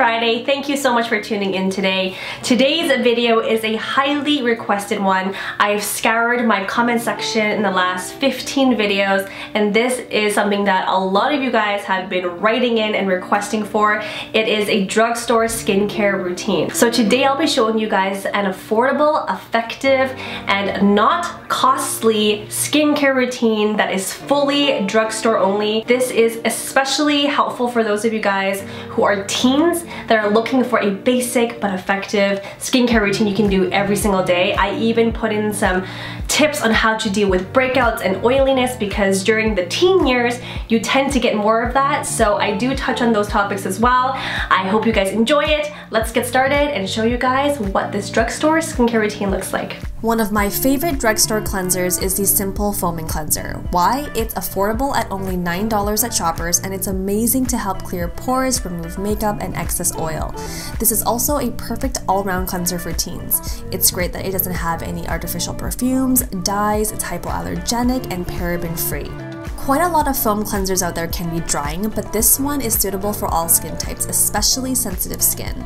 Friday. Thank you so much for tuning in today. Today's video is a highly requested one. I've scoured my comment section in the last 15 videos, and this is something that a lot of you guys have been writing in and requesting for. It is a drugstore skincare routine. So today I'll be showing you guys an affordable, effective, and not costly skincare routine that is fully drugstore only. This is especially helpful for those of you guys who are teens that are looking for a basic but effective skincare routine you can do every single day. I even put in some tips on how to deal with breakouts and oiliness, because during the teen years you tend to get more of that, so I do touch on those topics as well. I hope you guys enjoy it. Let's get started and show you guys what this drugstore skincare routine looks like. One of my favorite drugstore cleansers is the Simple Foaming Cleanser. Why? It's affordable at only $9 at Shoppers, and it's amazing to help clear pores, remove makeup, and excess oil. This is also a perfect all-round cleanser for teens. It's great that it doesn't have any artificial perfumes, dyes, it's hypoallergenic, and paraben-free. Quite a lot of foam cleansers out there can be drying, but this one is suitable for all skin types, especially sensitive skin.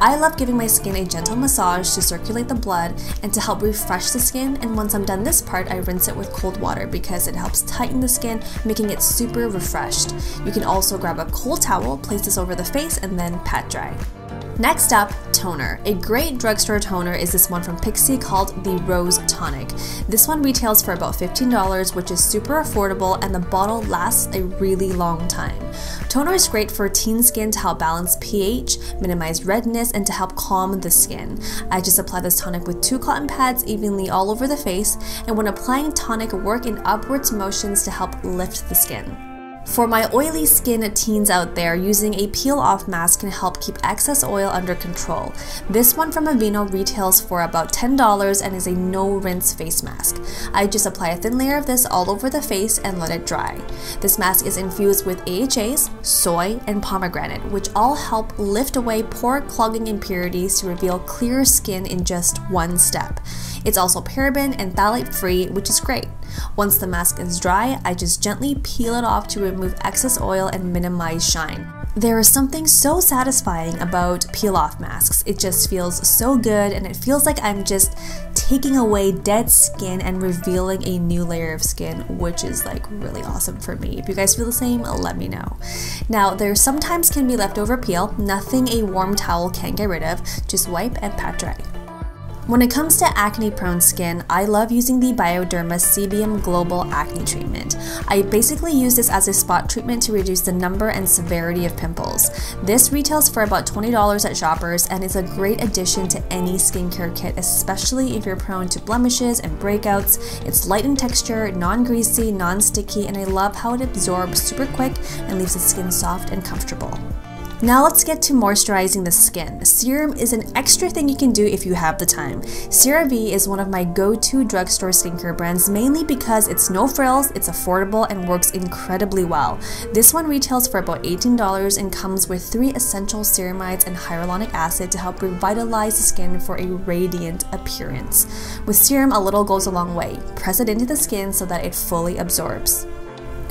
I love giving my skin a gentle massage to circulate the blood and to help refresh the skin, and once I'm done this part, I rinse it with cold water because it helps tighten the skin, making it super refreshed. You can also grab a cold towel, place this over the face, and then pat dry. Next up, toner. A great drugstore toner is this one from Pixi called the Rose Tonic. This one retails for about $15, which is super affordable, and the bottle lasts a really long time. Toner is great for teen skin to help balance pH, minimize redness, and to help calm the skin. I just apply this tonic with 2 cotton pads evenly all over the face, and when applying tonic, work in upwards motions to help lift the skin. For my oily skin teens out there, using a peel-off mask can help keep excess oil under control. This one from Aveeno retails for about $10 and is a no-rinse face mask. I just apply a thin layer of this all over the face and let it dry. This mask is infused with AHAs, soy, and pomegranate, which all help lift away pore-clogging impurities to reveal clear skin in just one step. It's also paraben and phthalate-free, which is great. Once the mask is dry, I just gently peel it off to remove excess oil and minimize shine. There is something so satisfying about peel-off masks. It just feels so good, and it feels like I'm just taking away dead skin and revealing a new layer of skin, which is like really awesome for me. If you guys feel the same, let me know. Now, there sometimes can be leftover peel, nothing a warm towel can get rid of. Just wipe and pat dry. When it comes to acne-prone skin, I love using the Bioderma Sebium Global Acne Treatment. I basically use this as a spot treatment to reduce the number and severity of pimples. This retails for about $20 at Shoppers and is a great addition to any skincare kit, especially if you're prone to blemishes and breakouts. It's light in texture, non-greasy, non-sticky, and I love how it absorbs super quick and leaves the skin soft and comfortable. Now let's get to moisturizing the skin. Serum is an extra thing you can do if you have the time. Cerave is one of my go-to drugstore skincare brands, mainly because it's no frills, it's affordable, and works incredibly well. This one retails for about $18 and comes with 3 essential ceramides and hyaluronic acid to help revitalize the skin for a radiant appearance. With serum, a little goes a long way. Press it into the skin so that it fully absorbs.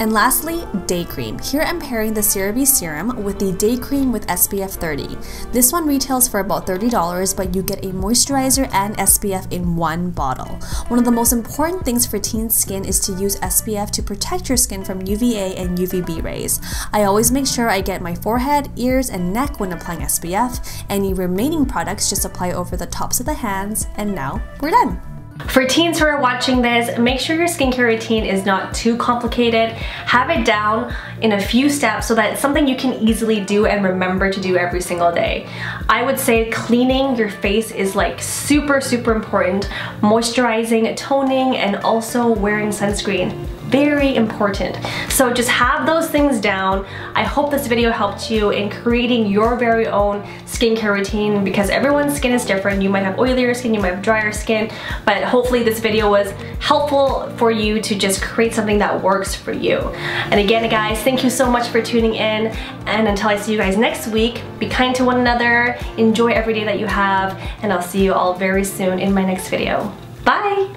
And lastly, day cream. Here I'm pairing the Cerave serum with the day cream with SPF 30. This one retails for about $30, but you get a moisturizer and SPF in one bottle. One of the most important things for teen skin is to use SPF to protect your skin from UVA and UVB rays. I always make sure I get my forehead, ears, and neck when applying SPF. Any remaining products just apply over the tops of the hands, and now we're done. For teens who are watching this, make sure your skincare routine is not too complicated. Have it down in a few steps so that it's something you can easily do and remember to do every single day. I would say cleaning your face is like super important. Moisturizing, toning, and also wearing sunscreen. Very important. So just have those things down. I hope this video helped you in creating your very own skincare routine, because everyone's skin is different. You might have oilier skin, you might have drier skin, but hopefully this video was helpful for you to just create something that works for you. And again, guys, thank you so much for tuning in, and until I see you guys next week, be kind to one another, enjoy every day that you have, and I'll see you all very soon in my next video. Bye!